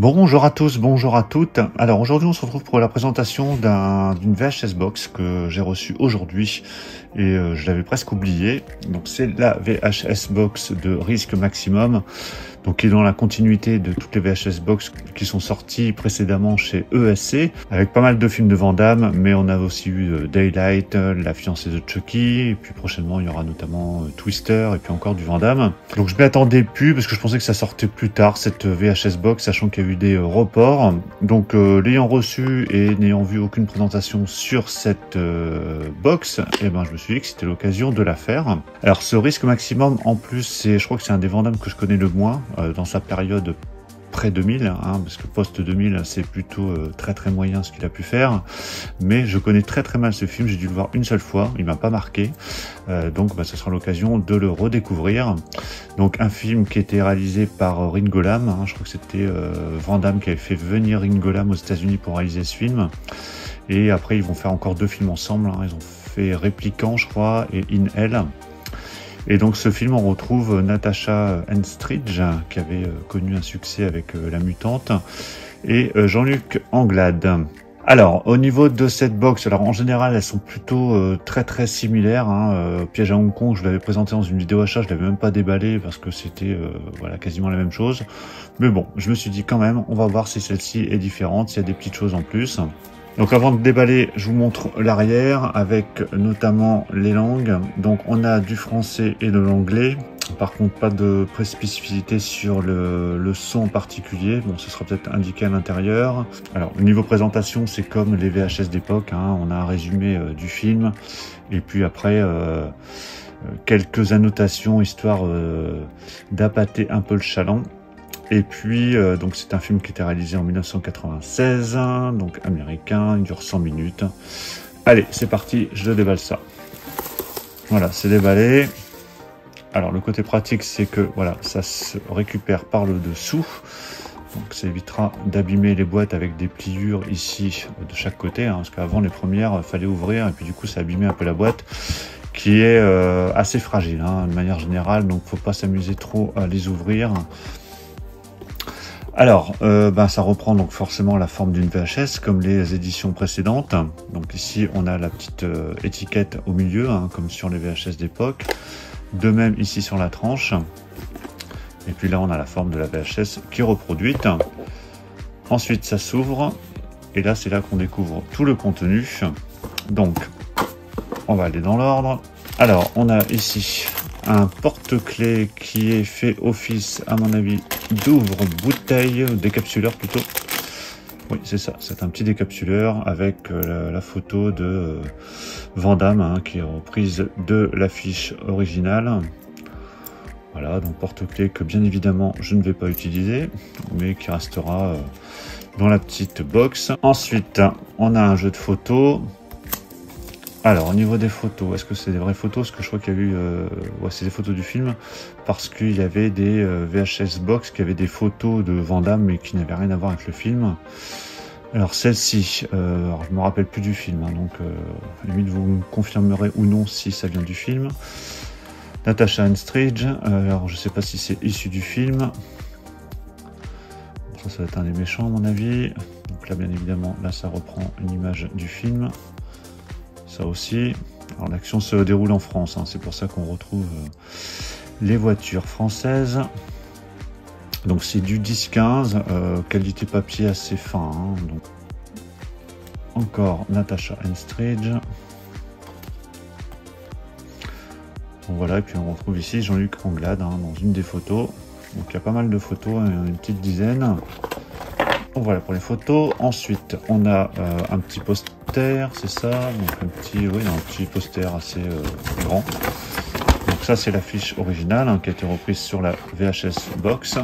Bonjour à tous, bonjour à toutes. Alors aujourd'hui on se retrouve pour la présentation d'une VHS Box que j'ai reçue aujourd'hui et je l'avais presque oublié. Donc c'est la VHS Box de Risque Maximum, donc qui est dans la continuité de toutes les VHS Box qui sont sorties précédemment chez ESC, avec pas mal de films de Van Damme, mais on a aussi eu Daylight, La fiancée de Chucky, et puis prochainement il y aura notamment Twister et puis encore du Van Damme. Donc je m'y attendais plus parce que je pensais que ça sortait plus tard cette VHS Box, sachant qu'il y a eu des reports. Donc l'ayant reçu et n'ayant vu aucune présentation sur cette box, et ben je me suis dit que c'était l'occasion de la faire. Alors ce Risque Maximum en plus, je crois que c'est un des Van Damme que je connais le moins dans sa période près 2000, hein, parce que post 2000 c'est plutôt très moyen ce qu'il a pu faire, mais je connais très mal ce film, j'ai dû le voir une seule fois, il m'a pas marqué, donc ce sera l'occasion de le redécouvrir. Donc un film qui a été réalisé par Ringo Lam, hein, je crois que c'était Van Damme qui avait fait venir Ringo Lam aux États-Unis pour réaliser ce film, et après ils vont faire encore deux films ensemble, hein, ils ont fait Répliquant je crois et In Hell. Et donc ce film, on retrouve Natasha Henstridge, qui avait connu un succès avec La Mutante, et Jean-Luc Anglade. Alors, au niveau de cette box, alors en général, elles sont plutôt très similaires. Hein. Piège à Hong Kong, je l'avais présenté dans une vidéo achat, je l'avais même pas déballé parce que c'était voilà quasiment la même chose. Mais bon, je me suis dit quand même, on va voir si celle-ci est différente, s'il y a des petites choses en plus. Donc avant de déballer, je vous montre l'arrière avec notamment les langues. Donc on a du français et de l'anglais. Par contre, pas de spécificité sur le son en particulier. Bon, ce sera peut-être indiqué à l'intérieur. Alors, au niveau présentation, c'est comme les VHS d'époque. Hein. On a un résumé du film. Et puis après, quelques annotations, histoire d'appâter un peu le chaland. Et puis, donc c'est un film qui était réalisé en 1996, donc américain, il dure 100 minutes. Allez, c'est parti, je déballe ça. Voilà, c'est déballé. Alors, le côté pratique, c'est que, voilà, ça se récupère par le dessous. Donc, ça évitera d'abîmer les boîtes avec des pliures ici, de chaque côté, hein, parce qu'avant, les premières, fallait ouvrir, et puis du coup, ça abîmait un peu la boîte, qui est assez fragile, hein, de manière générale, donc faut pas s'amuser trop à les ouvrir. Alors, ça reprend donc forcément la forme d'une VHS comme les éditions précédentes. Donc ici, on a la petite étiquette au milieu, hein, comme sur les VHS d'époque. De même ici sur la tranche. Et puis là, on a la forme de la VHS qui est reproduite. Ensuite, ça s'ouvre. Et là, c'est là qu'on découvre tout le contenu. Donc, on va aller dans l'ordre. Alors, on a ici un porte-clés qui est fait office, à mon avis, d'ouvre-bouteille, décapsuleur plutôt. Oui, c'est ça, c'est un petit décapsuleur avec la photo de Van Damme, hein, qui est reprise de l'affiche originale. Voilà, donc porte-clés que bien évidemment je ne vais pas utiliser, mais qui restera dans la petite box. Ensuite, on a un jeu de photos. Alors, au niveau des photos, est-ce que c'est des vraies photos? Parce que je crois qu'il y a eu... ouais, c'est des photos du film, parce qu'il y avait des VHS Box qui avaient des photos de Van Damme, mais qui n'avaient rien à voir avec le film. Alors, celle-ci, alors, je me rappelle plus du film, hein, donc à la limite, vous me confirmerez ou non si ça vient du film. Natasha Henstridge, alors je sais pas si c'est issu du film. Ça va être un des méchants, à mon avis. Donc là, bien évidemment, là, ça reprend une image du film. Ça aussi. Alors l'action se déroule en France, hein, c'est pour ça qu'on retrouve les voitures françaises. Donc c'est du 10-15, qualité papier assez fin. Hein, donc. Encore Natasha Henstridge. Bon, voilà, et puis on retrouve ici Jean-Luc Anglade, hein, dans une des photos. Donc il y a pas mal de photos, une petite dizaine. Donc voilà pour les photos. Ensuite, on a un petit poster, c'est ça. Donc un petit poster assez grand. Donc ça, c'est l'affiche originale, hein, qui a été reprise sur la VHS Box.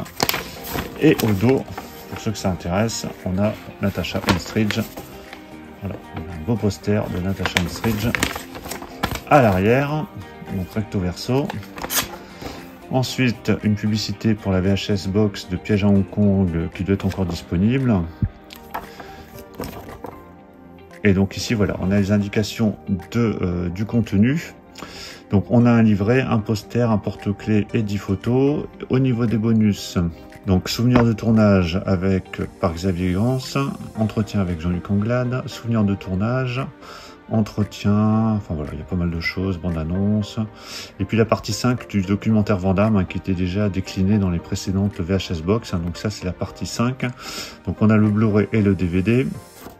Et au dos, pour ceux que ça intéresse, on a Natasha Henstridge. Voilà, un beau poster de Natasha Henstridge. À l'arrière, donc recto verso. Ensuite, une publicité pour la VHS Box de Piège à Hong Kong qui doit être encore disponible. Et donc ici, voilà, on a les indications du contenu. Donc on a un livret, un poster, un porte-clés et 10 photos. Au niveau des bonus, Donc, souvenir de tournage par Xavier Gans, entretien avec Jean-Luc Anglade, souvenir de tournage, entretien, enfin voilà, il y a pas mal de choses, bande-annonce. Et puis la partie 5 du documentaire Van Damme, qui était déjà décliné dans les précédentes VHS Box. Donc ça, c'est la partie 5. Donc on a le Blu-ray et le DVD.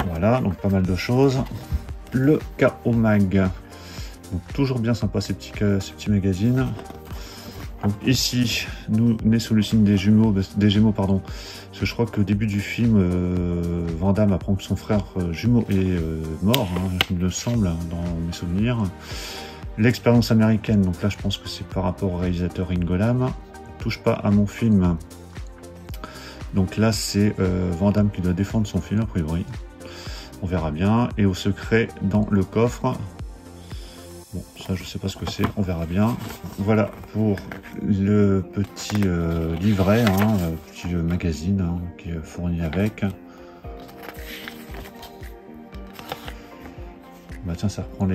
Voilà, donc pas mal de choses. Le KO Mag. Donc toujours bien sympa ces petits magazines. Donc ici, nous on est sous le signe des Gémeaux, pardon. Parce que je crois qu'au début du film, Van Damme apprend que son frère jumeau est mort, hein, il me semble, dans mes souvenirs. L'expérience américaine, donc là je pense que c'est par rapport au réalisateur Ringo Lam. Touche pas à mon film. Donc là c'est Van Damme qui doit défendre son film a priori. On verra bien. Et au secret dans le coffre. Bon, ça je sais pas ce que c'est, on verra bien. Voilà pour le petit livret, hein, petit magazine hein, qui est fourni avec. Bah tiens, ça reprend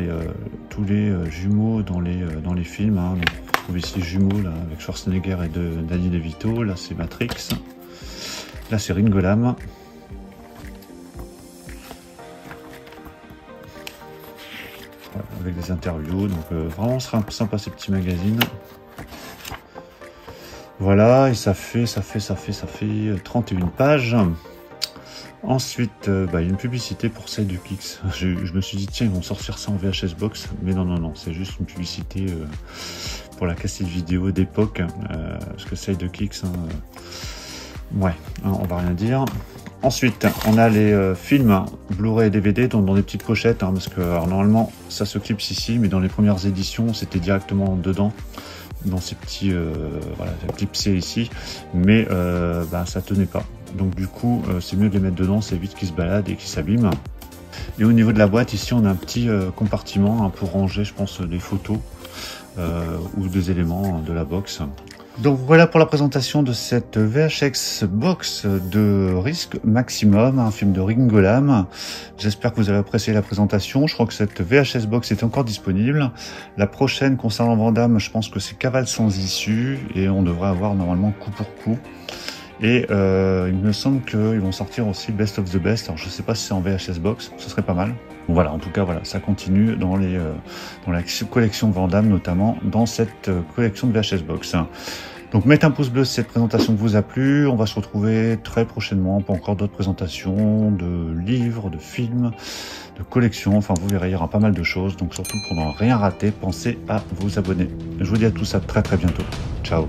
tous les jumeaux dans les films. Hein. Donc, on trouve ici Jumeaux là, avec Schwarzenegger et Danny DeVito. Là c'est Matrix. Là c'est Ringo Lam. Avec des interviews, donc vraiment sympa ces petits magazines. Voilà, et ça fait 31 pages. Ensuite, il y a une publicité pour Side of Kicks. Je me suis dit, tiens, ils vont sortir ça en VHS Box, mais non, c'est juste une publicité pour la cassette vidéo d'époque, parce que Side of Kicks, ouais, hein, on va rien dire. Ensuite, on a les films Blu-ray et DVD dans des petites pochettes, hein, parce que alors, normalement ça se clipse ici, mais dans les premières éditions c'était directement dedans, dans ces petits voilà, clipsés ici, mais ça tenait pas. Donc du coup, c'est mieux de les mettre dedans, c'est vite qu'ils se baladent et qu'ils s'abîment. Et au niveau de la boîte, ici on a un petit compartiment hein, pour ranger, je pense, des photos ou des éléments de la box. Donc voilà pour la présentation de cette VHS Box de Risque Maximum, un film de Ringo Lam. J'espère que vous avez apprécié la présentation. Je crois que cette VHS Box est encore disponible. La prochaine concernant Van Damme, je pense que c'est Cavale sans issue et on devrait avoir normalement coup pour coup. Et il me semble qu'ils vont sortir aussi Best of the Best. Alors je sais pas si c'est en VHS Box, ce serait pas mal. Bon, voilà, en tout cas voilà, ça continue dans la collection Van Damme, notamment dans cette collection de VHS Box. Donc mettez un pouce bleu si cette présentation vous a plu. On va se retrouver très prochainement pour encore d'autres présentations de livres, de films, de collections. Enfin vous verrez, il y aura pas mal de choses. Donc surtout pour ne rien rater, pensez à vous abonner. Je vous dis à tous à très bientôt. Ciao.